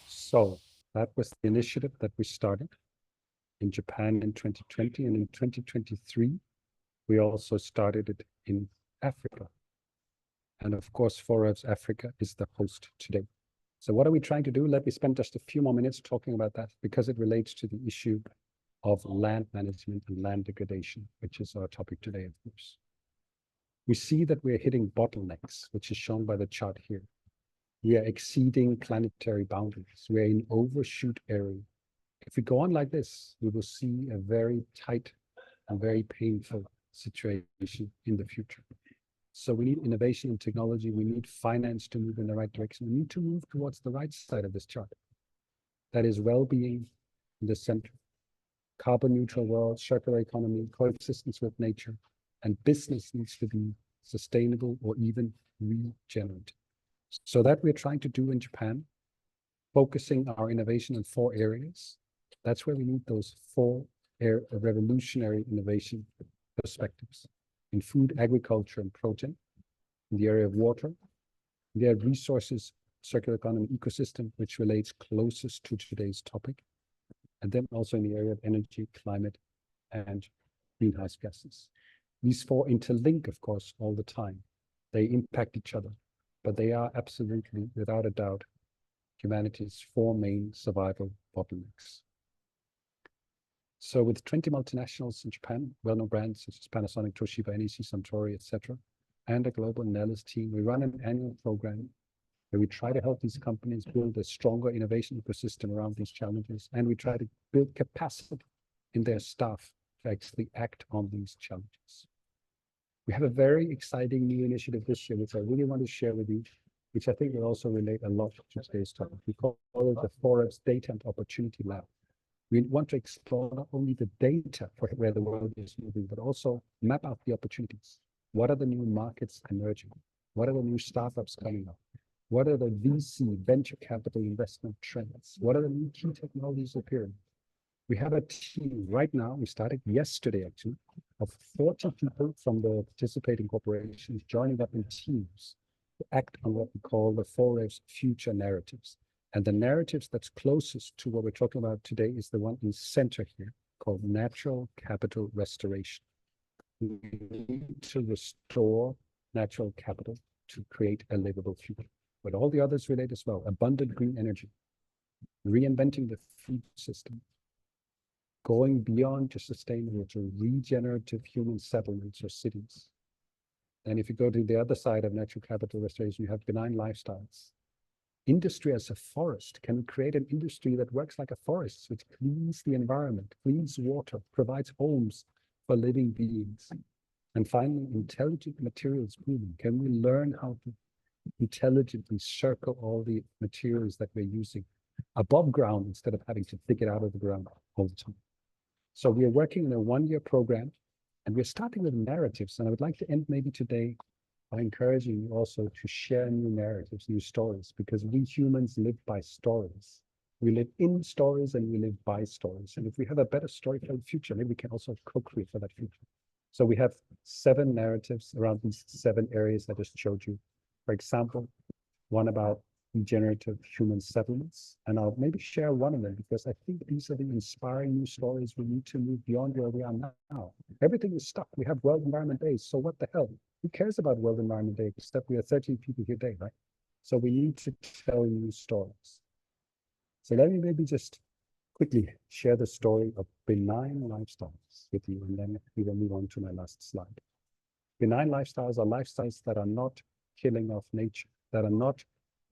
So that was the initiative that we started in Japan in 2020, and in 2023, we also started it in Africa. And of course, 4Revs Africa is the host today. So what are we trying to do? Let me spend just a few more minutes talking about that because it relates to the issue of land management and land degradation, which is our topic today, of course. We see that we're hitting bottlenecks, which is shown by the chart here. We are exceeding planetary boundaries. We're in overshoot area. If we go on like this, we will see a very tight and very painful situation in the future. So we need innovation and technology. We need finance to move in the right direction. We need to move towards the right side of this chart. That is well-being in the center, carbon neutral world, circular economy, coexistence with nature, and business needs to be sustainable or even regenerative. So that we're trying to do in Japan, focusing our innovation in 4 areas. That's where we need those 4 revolutionary innovation perspectives in food, agriculture, and protein, in the area of water, in the area of resources, circular economy, ecosystem, which relates closest to today's topic, and then also in the area of energy, climate, and greenhouse gases. These four interlink, of course, all the time. They impact each other, but they are absolutely, without a doubt, humanity's four main survival bottlenecks. So with 20 multinationals in Japan, well-known brands such as Panasonic, Toshiba, NEC, Suntory, etc., and a global NELIS team, we run an annual program where we try to help these companies build a stronger innovation ecosystem around these challenges, and we try to build capacity in their staff to actually act on these challenges. We have a very exciting new initiative this year, which I really want to share with you, which I think will also relate a lot to today's topic. We call it the 4F's Data and Opportunity Lab. We want to explore not only the data for where the world is moving, but also map out the opportunities. What are the new markets emerging? What are the new startups coming up? What are the VC, venture capital investment trends? What are the new key technologies appearing? We have a team right now, we started yesterday actually, of 40 people from the participating corporations joining up in teams to act on what we call the 4F's future narratives. And the narratives that's closest to what we're talking about today is the one in center here, called natural capital restoration. We need to restore natural capital to create a livable future. But all the others relate as well. Abundant green energy, reinventing the food system, going beyond just sustainable to regenerative human settlements or cities. And if you go to the other side of natural capital restoration, you have benign lifestyles. Industry as a forest. Can we create an industry that works like a forest, which cleans the environment, cleans water, provides homes for living beings? And finally, intelligent materials pooling. Can we learn how to intelligently circle all the materials that we're using above ground instead of having to dig it out of the ground all the time? So we are working in a one-year program, and we're starting with narratives. And I would like to end maybe today by encouraging you also to share new narratives, new stories, because we humans live by stories. We live in stories and we live by stories. And if we have a better story for the future, maybe we can also co-create for that future. So we have 7 narratives around these 7 areas I just showed you. For example, one about regenerative human settlements. And I'll maybe share one of them because I think these are the inspiring new stories we need to move beyond where we are now. Everything is stuck. We have World Environment Day. So what the hell? Who cares about World Environment Day except we are 13 people here today, right? So we need to tell new stories. So let me maybe just quickly share the story of benign lifestyles with you, and then we will move on to my last slide. Benign lifestyles are lifestyles that are not killing off nature, that are not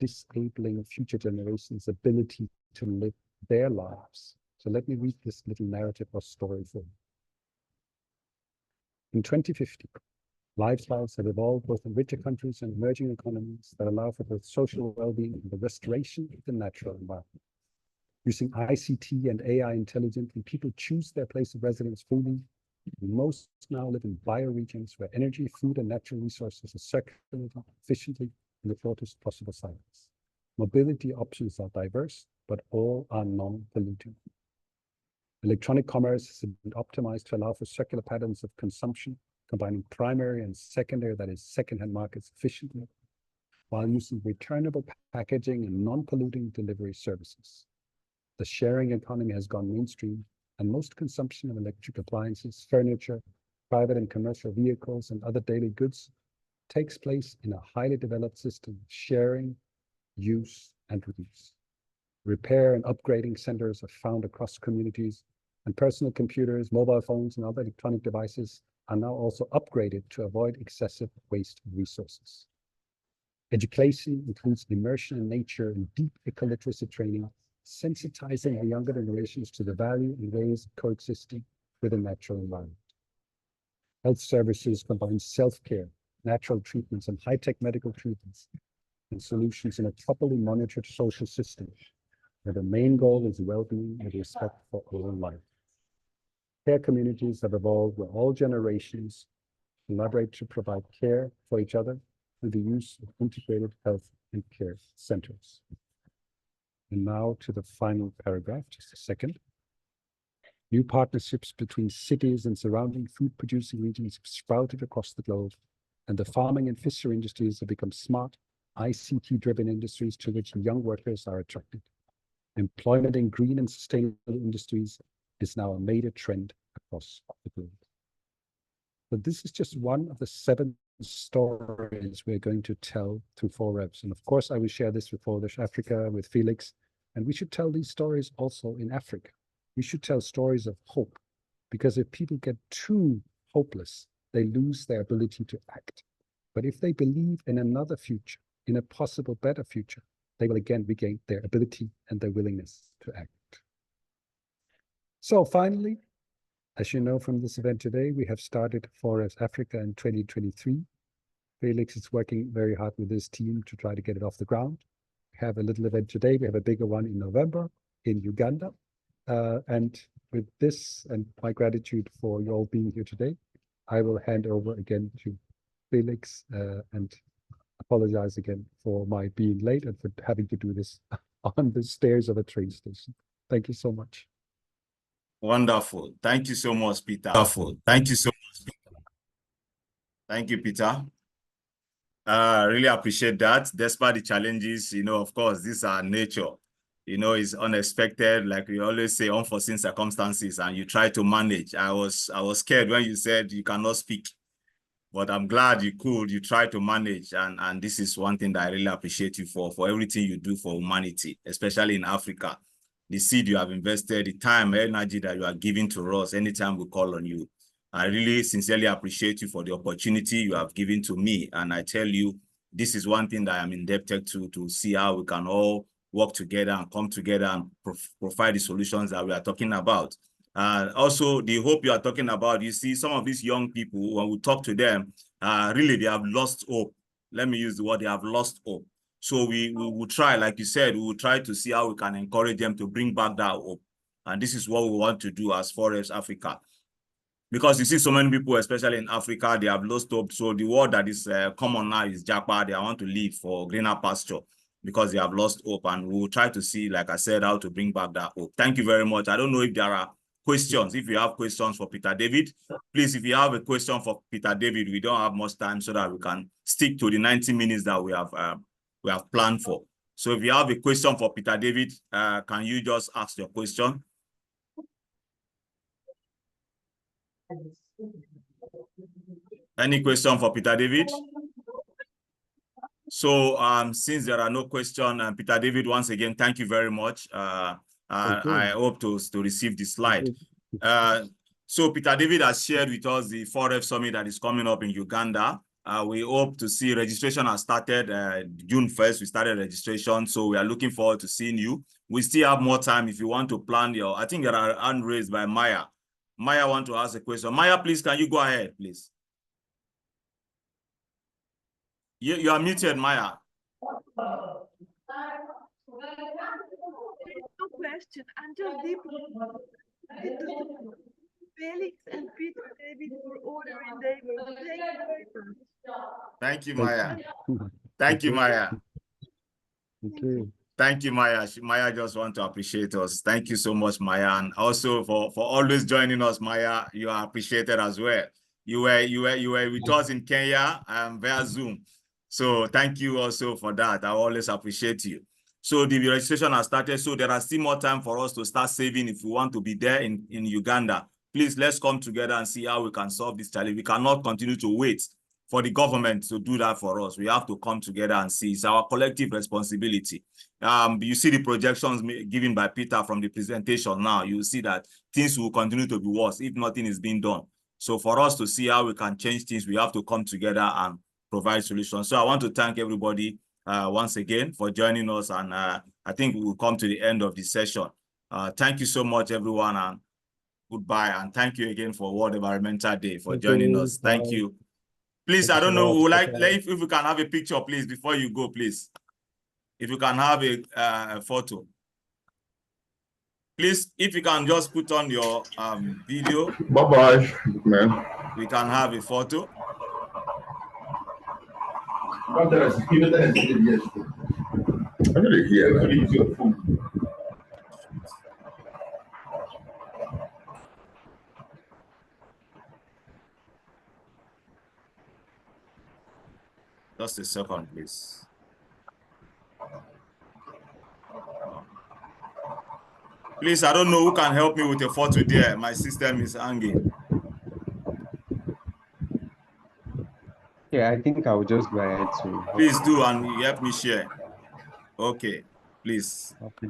disabling future generations' ability to live their lives. So let me read this little narrative or story for you. In 2050, lifestyles have evolved both in richer countries and emerging economies that allow for both social well-being and the restoration of the natural environment. Using ICT and AI intelligently, people choose their place of residence fully. Most now live in bioregions where energy, food, and natural resources are circulating efficiently in the shortest possible cycles. Mobility options are diverse, but all are non-polluting. Electronic commerce has been optimized to allow for circular patterns of consumption, combining primary and secondary, that is secondhand markets efficiently, while using returnable packaging and non-polluting delivery services. The sharing economy has gone mainstream, and most consumption of electric appliances, furniture, private and commercial vehicles, and other daily goods takes place in a highly developed system of sharing, use, and reuse. Repair and upgrading centers are found across communities, and personal computers, mobile phones, and other electronic devices are now also upgraded to avoid excessive waste of resources. Education includes immersion in nature and deep ecoliteracy training, sensitizing the younger generations to the value and ways of coexisting with the natural environment. Health services combine self-care, natural treatments, and high-tech medical treatments and solutions in a properly monitored social system, where the main goal is well-being and respect for all life. Care communities have evolved where all generations collaborate to provide care for each other through the use of integrated health and care centers. And now to the final paragraph, just a second. New partnerships between cities and surrounding food-producing regions have sprouted across the globe, and the farming and fishery industries have become smart, ICT-driven industries to which young workers are attracted. Employment in green and sustainable industries is now a major trend across the globe. But this is just one of the 7 stories we're going to tell through 4Revs. And of course, I will share this with 4Revs Africa, with Felix, and we should tell these stories also in Africa. We should tell stories of hope, because if people get too hopeless, they lose their ability to act. But if they believe in another future, in a possible better future, they will again regain their ability and their willingness to act. So finally, as you know from this event today, we have started 4Revs Africa in 2023. Felix is working very hard with his team to try to get it off the ground. We have a little event today. We have a bigger one in November in Uganda. And with this and my gratitude for you all being here today, I will hand over again to Felix and apologize again for my being late and for having to do this on the stairs of a train station. Thank you so much. Wonderful. Thank you so much, Peter. Wonderful. Thank you so much, Peter. Thank you, Peter. Really appreciate that. Despite the challenges, of course, these are nature. It's unexpected, like we always say, unforeseen circumstances, and you try to manage. I was scared when you said you cannot speak, but I'm glad you could. You try to manage, and this is one thing that I really appreciate you for everything you do for humanity, especially in Africa. The seed you have invested, the time, energy that you are giving to us anytime we call on you. I really sincerely appreciate you for the opportunity you have given to me. And I tell you, this is one thing that I am indebted to see how we can all work together and come together and provide the solutions that we are talking about. Also, the hope you are talking about, you see some of these young people, when we talk to them, really they have lost hope. Let me use the word, they have lost hope. So we will try, like you said, we will try to see how we can encourage them to bring back that hope. And this is what we want to do as 4Revs Africa. Because you see so many people, especially in Africa, they have lost hope. So the word that is common now is Japa. They want to leave for greener pasture because they have lost hope. And we will try to see, like I said, how to bring back that hope. Thank you very much. I don't know if there are questions. If you have questions for Peter David, please, if you have a question for Peter David, we don't have much time so that we can stick to the 90 minutes that we have planned for. So if you have a question for Peter David, can you just ask your question? Any question for Peter David? So since there are no questions, Peter David, once again, thank you very much. I hope to receive the slide. So Peter David has shared with us the 4Revs Summit that is coming up in Uganda. We hope to see registration has started June 1st. We started registration, so we are looking forward to seeing you. We still have more time if you want to plan your. I think there are hand raised by Maya. Maya want to ask a question. Maya, please, can you go ahead, please? You are muted, Maya. No question. I'm just deeply Felix and Peter David for ordering David. Thank you, Maya. Thank you, Maya. Okay. Thank you, Maya. Maya just want to appreciate us. Thank you so much, Maya. And also for always joining us, Maya. You are appreciated as well. You were with us in Kenya via Zoom. So thank you also for that. I always appreciate you. So the registration has started. So there are still more time for us to start saving if we want to be there in Uganda. Please, let's come together and see how we can solve this challenge. We cannot continue to wait for the government to do that for us. We have to come together and see. It's our collective responsibility. You see the projections given by Peter from the presentation now. You see that things will continue to be worse if nothing is being done. So for us to see how we can change things, we have to come together and provide solutions. So I want to thank everybody once again for joining us. And I think we will come to the end of the session. Thank you so much, everyone, and goodbye. And thank you again for World Environmental Day for joining us. Thank you. Please, I don't know, if we can have a picture, please, before you go, please. If you can have a photo. Please, if you can just put on your video. Bye-bye, man. We can have a photo. I really hear that. Just a second, please. Please, I don't know who can help me with a photo there. My system is hanging. Yeah, I think I'll just go ahead to. Please do, and you help me share. Okay, please. Okay.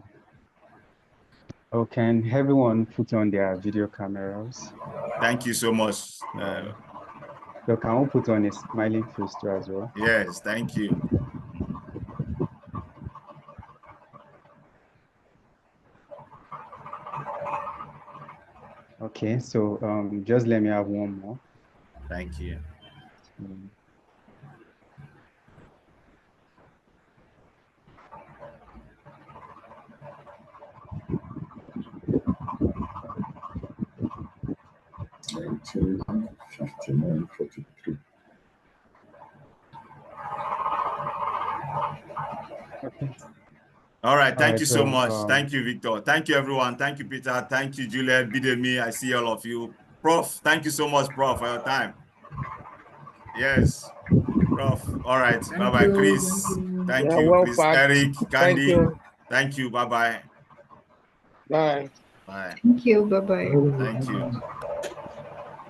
Oh, can everyone put on their video cameras? Thank you so much. So can we put on a smiling face too as well? Yes, thank you. Okay, so just let me have one more. Thank you. Okay. All right, thank you so so, much. Thank you, Victor. Thank you, everyone. Thank you, Peter. Thank you, Juliet, Bidemi. I see all of you. Prof, thank you so much, Prof, for your time. Yes, Prof. All right, bye-bye, Chris. Thank you, well, Chris, Eric, Candy. Thank you. Thank you, bye-bye. Bye. Bye. Thank you. Bye-bye. Thank you.